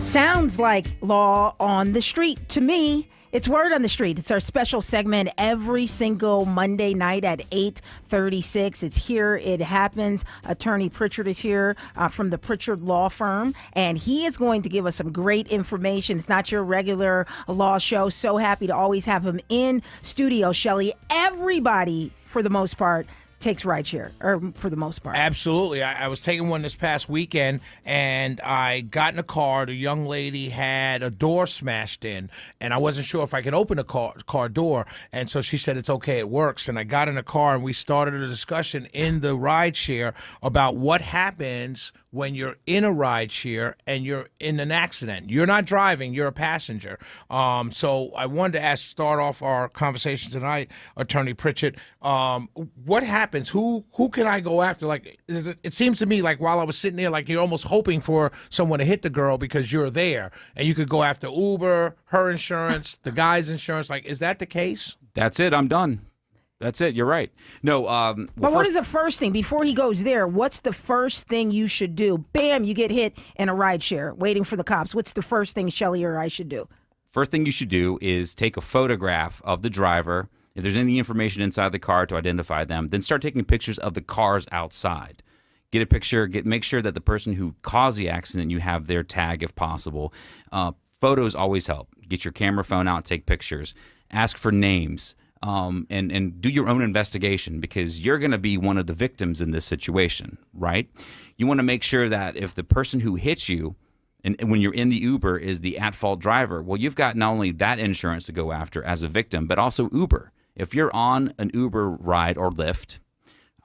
Sounds like law on the street to me. It's Word on the Street. It's our special segment every single Monday night at 8:36. It's Here It Happens. Attorney Pritchard is here from the Pritchard Law Firm, and he is going to give us some great information. It's not your regular law show. So happy to always have him in studio, Shelley. Everybody, for the most part, takes rideshare, or for the most part. Absolutely. I was taking one this past weekend, and I got in a car. The young lady had a door smashed in, and I wasn't sure if I could open the car door. And so she said, it's okay, it works. And I got in the car, and we started a discussion in the rideshare about what happens when you're in a rideshare and you're in an accident. You're not driving, you're a passenger. So I wanted to start off our conversation tonight, Attorney Pritchard. What happens? Who can I go after? Like, it seems to me like while I was sitting there, like you're almost hoping for someone to hit the girl because you're there, and you could go after Uber, her insurance, the guy's insurance. Like, is that the case? That's it. I'm done. That's it. You're right. No. But what is the first thing before he goes there? What's the first thing you should do? Bam, you get hit in a rideshare waiting for the cops. What's the first thing Shelley or I should do? First thing you should do is take a photograph of the driver. If there's any information inside the car to identify them, then start taking pictures of the cars outside. Get a picture. Make sure that the person who caused the accident, you have their tag if possible. Photos always help. Get your camera phone out, take pictures. Ask for names. And do your own investigation, because you're going to be one of the victims in this situation, right? You want to make sure that if the person who hits you, and when you're in the Uber, is the at-fault driver, well, you've got not only that insurance to go after as a victim, but also Uber. If you're on an Uber ride or Lyft,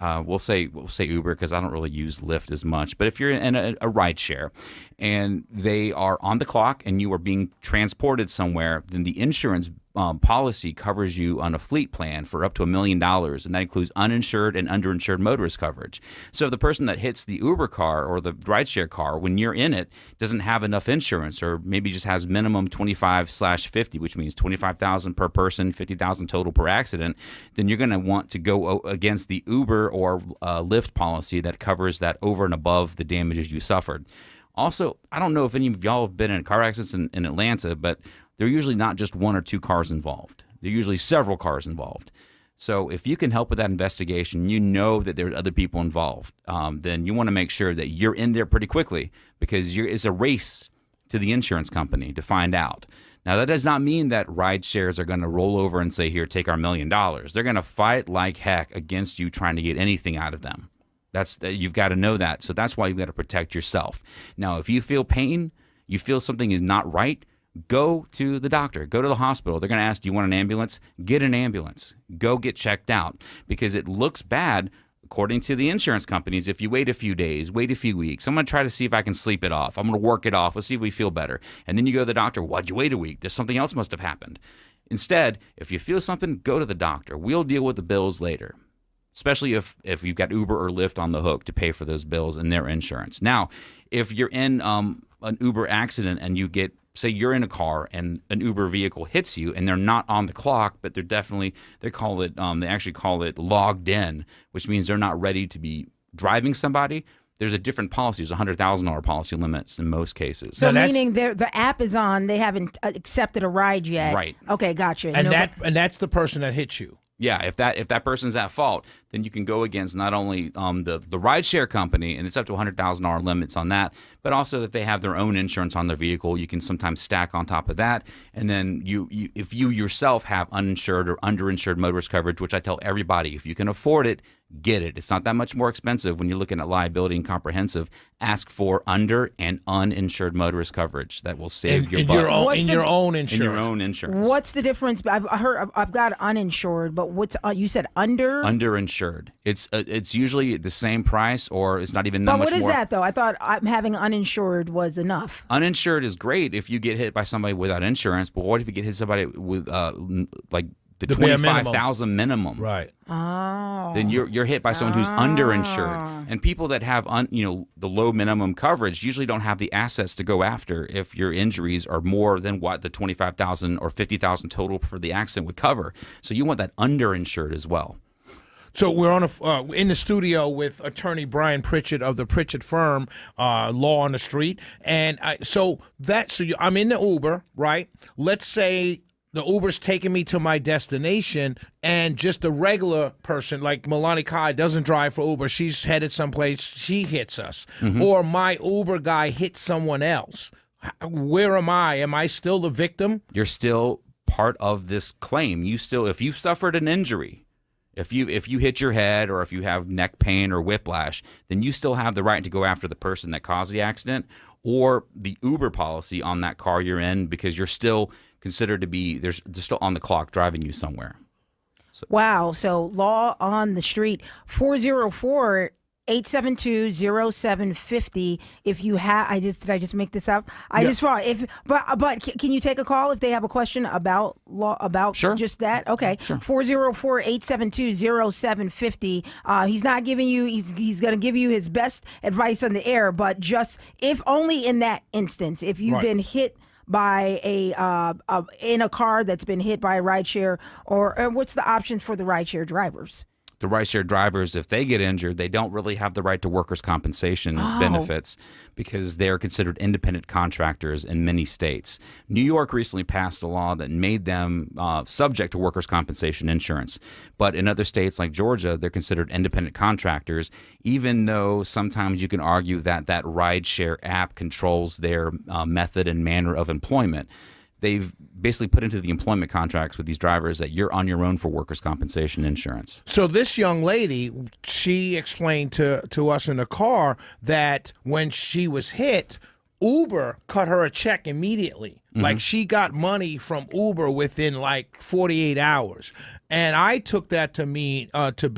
we'll say Uber because I don't really use Lyft as much. But if you're in a ride share and they are on the clock and you are being transported somewhere, then the insurance policy covers you on a fleet plan for up to $1 million, and that includes uninsured and underinsured motorist coverage. So if the person that hits the Uber car or the rideshare car when you're in it doesn't have enough insurance, or maybe just has minimum 25/50, which means $25,000 per person, $50,000 total per accident, then you're going to want to go against the Uber or Lyft policy that covers that over and above the damages you suffered. Also, I don't know if any of y'all have been in car accidents in Atlanta, but they're usually not just one or two cars involved. They're usually several cars involved. So if you can help with that investigation, you know that there are other people involved, then you want to make sure that you're in there pretty quickly, because it's a race to the insurance company to find out. Now, that does not mean that ride shares are going to roll over and say, here, take our $1 million. They're going to fight like heck against you trying to get anything out of them. You've got to know that. So that's why you've got to protect yourself. Now, if you feel pain, you feel something is not right, go to the doctor. Go to the hospital. They're going to ask, do you want an ambulance? Get an ambulance. Go get checked out, because it looks bad, according to the insurance companies, if you wait a few days, wait a few weeks. I'm going to try to see if I can sleep it off. I'm going to work it off. Let's see if we feel better. And then you go to the doctor. Why'd you wait a week? There's something else must have happened. Instead, if you feel something, go to the doctor. We'll deal with the bills later, especially if you've got Uber or Lyft on the hook to pay for those bills and their insurance. Now, if you're in an Uber accident and you get, say you're in a car and an Uber vehicle hits you and they're not on the clock, but they actually call it logged in, which means they're not ready to be driving somebody. There's a different policy. There's $100,000 policy limits in most cases. So meaning the app is on, they haven't accepted a ride yet. Right. Okay, gotcha. And that's the person that hit you. Yeah, if that person's at fault, then you can go against not only the rideshare company, and it's up to $100,000 limits on that, but also if they have their own insurance on their vehicle, you can sometimes stack on top of that. And then if you yourself have uninsured or underinsured motorist coverage, which I tell everybody, if you can afford it, get it. It's not that much more expensive when you're looking at liability and comprehensive. Ask for under and uninsured motorist coverage. That will save your butt. In your own insurance. In your own insurance. What's the difference? I've got uninsured, but what's you said under? Underinsured. It's usually the same price, or it's not even that much more. But what is that though? I thought having uninsured was enough. Uninsured is great if you get hit by somebody without insurance, but what if you get hit somebody with like the $25,000 minimum? Right. Oh. Then you're hit by someone who's underinsured, and people that have the low minimum coverage usually don't have the assets to go after if your injuries are more than what the $25,000 or $50,000 total for the accident would cover. So you want that underinsured as well. So we're on in the studio with attorney Brian Pritchett of the Pritchett firm, Law on the Street, and I'm in the Uber, right? Let's say the Uber's taking me to my destination, and just a regular person like Milani Kai doesn't drive for Uber. She's headed someplace. She hits us, or my Uber guy hits someone else. Where am I? Am I still the victim? You're still part of this claim. If you've suffered an injury, if you hit your head or if you have neck pain or whiplash, then you still have the right to go after the person that caused the accident or the Uber policy on that car you're in, because you're still considered to be they're still on the clock driving you somewhere. Wow. So Law on the Street, 404-872-0750. If you have, did I just make this up? Just thought but can you take a call if they have a question about law, about Sure. just that? Okay. Sure. 404-872-0750. He's not giving you, he's going to give you his best advice on the air, but just if only in that instance, if you've been hit by in a car that's been hit by a rideshare, or what's the option for the rideshare drivers? The rideshare drivers, if they get injured, they don't really have the right to workers' compensation benefits because they're considered independent contractors in many states. New York recently passed a law that made them subject to workers' compensation insurance. But in other states like Georgia, they're considered independent contractors, even though sometimes you can argue that that rideshare app controls their method and manner of employment. They've basically put into the employment contracts with these drivers that you're on your own for workers' compensation insurance. So this young lady, she explained to us in the car that when she was hit, Uber cut her a check immediately. Like she got money from Uber within like 48 hours. And I took that to mean, I took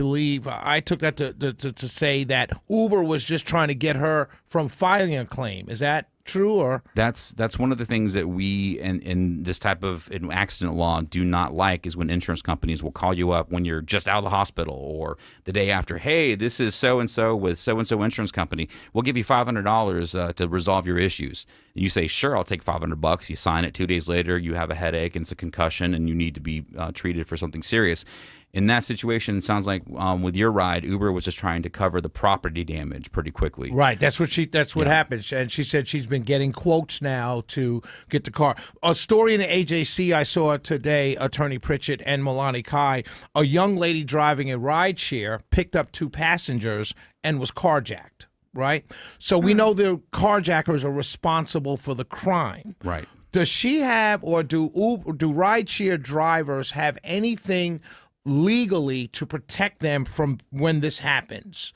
that to say that Uber was just trying to get her from filing a claim. Is that true? Or that's one of the things that we in this type of accident law do not like, is when insurance companies will call you up when you're just out of the hospital or the day after. Hey, this is so and so with so and so insurance company. We'll give you $500 to resolve your issues. And you say, sure, I'll take $500. You sign it. 2 days later, you have a headache and it's a concussion, and you need to be treated for something serious. In that situation, it sounds like with your ride, Uber was just trying to cover the property damage pretty quickly. Right. That's what happened. And she said she's been getting quotes now to get the car. A story in the AJC I saw today, Attorney Pritchett and Milani Kai, a young lady driving a rideshare picked up 2 passengers and was carjacked. Right. So we know the carjackers are responsible for the crime. Right. Does she have, or do rideshare drivers have anything legally to protect them from when this happens?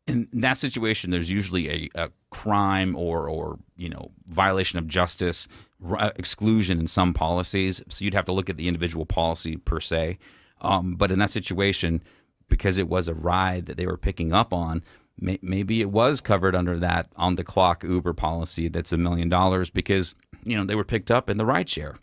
In that situation, there's usually a crime or violation of justice, exclusion in some policies. So you'd have to look at the individual policy per se. But in that situation, because it was a ride that they were picking up on, maybe it was covered under that on the clock Uber policy that's $1 million because they were picked up in the rideshare.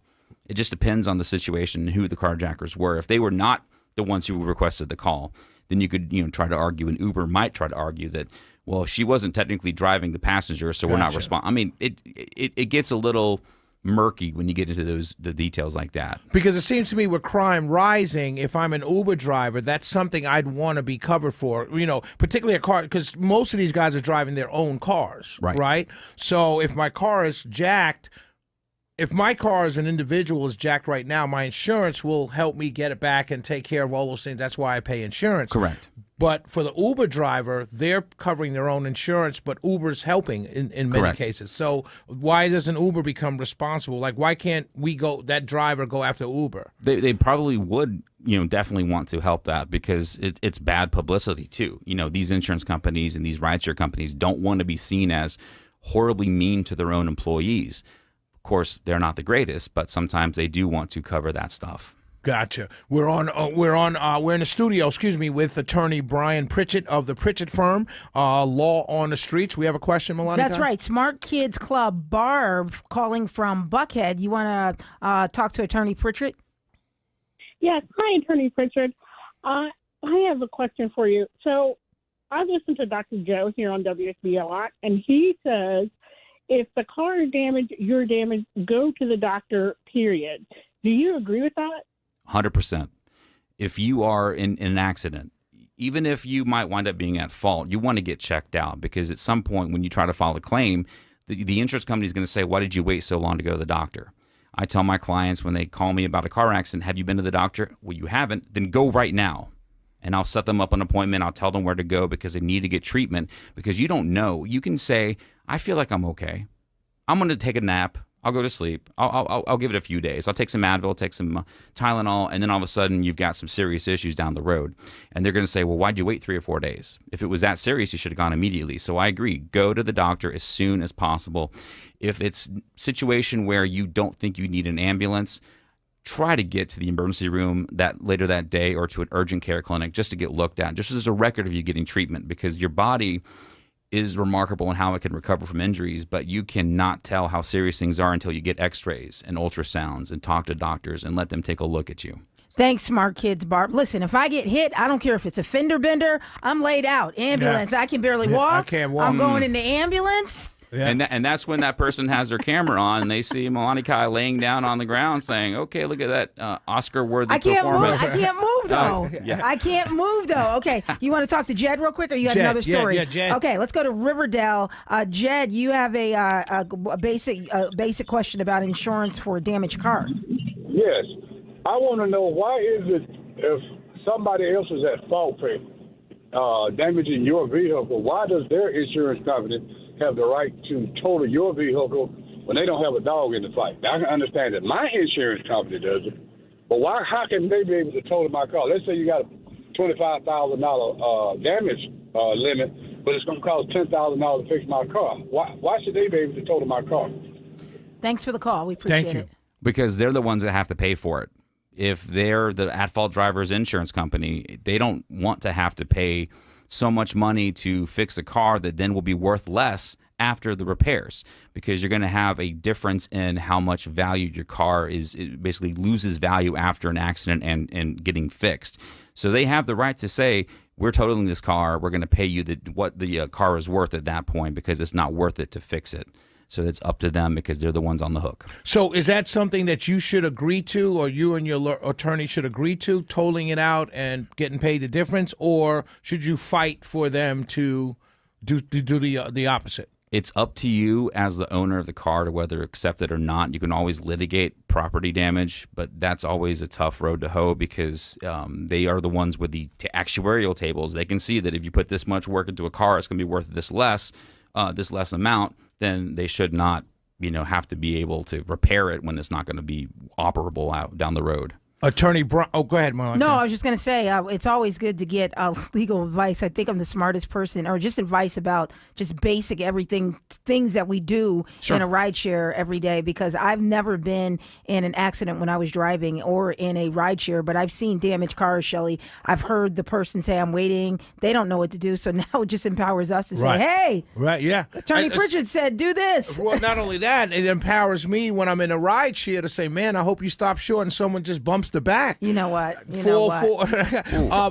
It just depends on the situation and who the carjackers were. If they were not the ones who requested the call, then you could try to argue, and Uber might try to argue that, well, she wasn't technically driving the passenger, so we're not responsible. I mean, it gets a little murky when you get into the details like that. Because it seems to me with crime rising, if I'm an Uber driver, that's something I'd want to be covered for, particularly a car, because most of these guys are driving their own cars, right? So if my car is jacked, if my car as an individual is jacked right now, my insurance will help me get it back and take care of all those things. That's why I pay insurance. Correct. But for the Uber driver, they're covering their own insurance, but Uber's helping in many cases. So why doesn't Uber become responsible? Like, why can't that driver go after Uber? They probably would, definitely want to help that because it's bad publicity too. These insurance companies and these rideshare companies don't want to be seen as horribly mean to their own employees. Of course, they're not the greatest, but sometimes they do want to cover that stuff. Gotcha. We're in the studio, with attorney Brian Pritchett of the Pritchett firm, Law on the Streets. We have a question, Milani? That's right. Smart Kids Club, Barb calling from Buckhead. You want to talk to attorney Pritchett? Yes. Hi, attorney Pritchett. I have a question for you. So I listen to Dr. Joe here on WSB a lot, and he says if the car is damaged, you're damaged, go to the doctor, period. Do you agree with that? 100%. If you are in an accident, even if you might wind up being at fault, you want to get checked out, because at some point when you try to file a claim, the insurance company is going to say, why did you wait so long to go to the doctor? I tell my clients when they call me about a car accident, have you been to the doctor? Well, you haven't. Then go right now. And I'll set them up an appointment. I'll tell them where to go because they need to get treatment, because you don't know. You can say, I feel like I'm okay. I'm going to take a nap. I'll go to sleep. I'll give it a few days. I'll take some Advil, take some Tylenol, and then all of a sudden you've got some serious issues down the road. And they're going to say, well, why'd you wait 3 or 4 days? If it was that serious, you should have gone immediately. So I agree. Go to the doctor as soon as possible. If it's a situation where you don't think you need an ambulance, try to get to the emergency room later that day, or to an urgent care clinic just to get looked at, just as a record of you getting treatment, because your body is remarkable in how it can recover from injuries, but you cannot tell how serious things are until you get x-rays and ultrasounds and talk to doctors and let them take a look at you. Thanks, Smart Kids, Barb. Listen, if I get hit, I don't care if it's a fender bender, I'm laid out. Ambulance, I can barely walk. I can't walk. I'm going in the ambulance. Yeah. And that's when that person has their camera on and they see Melania Kai laying down on the ground saying, okay, look at that Oscar-worthy performance. I can't move, though. Yeah. I can't move, though. Okay, you want to talk to Jed real quick, or you have Jed, another story? Yeah, Jed. Okay, let's go to Riverdale. Jed, you have a basic question about insurance for a damaged car. Yes. I want to know, why is it if somebody else is at fault for damaging your vehicle, why does their insurance company have the right to total your vehicle when they don't have a dog in the fight? Now, I can understand that my insurance company does it, but how can they be able to total my car? Let's say you got a $25,000 damage limit, but it's going to cost $10,000 to fix my car. Why should they be able to total my car? Thank you for the call. We appreciate Thank you. it. Because they're the ones that have to pay for it. If they're the at-fault driver's insurance company, they don't want to have to pay so much money to fix a car that then will be worth less after the repairs, because you're going to have a difference in how much value your car is. It basically loses value after an accident and getting fixed. So they have the right to say, we're totaling this car, we're going to pay you what the car is worth at that point, because it's not worth it to fix it. So it's up to them, because they're the ones on the hook. So is that something that you should agree to, or you and your attorney should agree to, tolling it out and getting paid the difference, or should you fight for them to do the opposite? It's up to you as the owner of the car to whether accept it or not. You can always litigate property damage, but that's always a tough road to hoe, because they are the ones with the actuarial tables. They can see that if you put this much work into a car, it's going to be worth this less amount. Then they should not, have to be able to repair it when it's not going to be operable out down the road. Attorney Brown. Oh, go ahead, Mark. No, I was just going to say, it's always good to get legal advice. I think I'm the smartest person, or just advice about just basic things that we do in a rideshare every day, because I've never been in an accident when I was driving or in a rideshare, but I've seen damaged cars, Shelley. I've heard the person say, I'm waiting. They don't know what to do. So now it just empowers us to say, hey, right, yeah. Attorney Pritchard said, do this. Well, not only that, it empowers me when I'm in a rideshare to say, man, I hope you stop short and someone just bumps the back. You know what?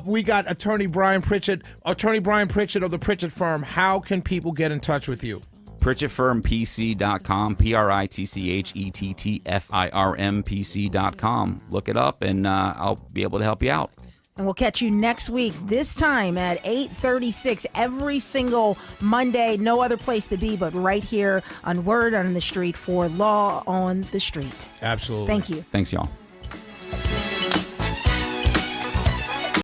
We got Attorney Brian Pritchard of the Pritchard Firm. How can people get in touch with you? PritchettFirmPC.com, PritchettFirmPC.com. Look it up, and I'll be able to help you out. And we'll catch you next week, this time at 8:36, every single Monday. No other place to be but right here on Word on the Street for Law on the Street. Absolutely. Thank you. Thanks, y'all.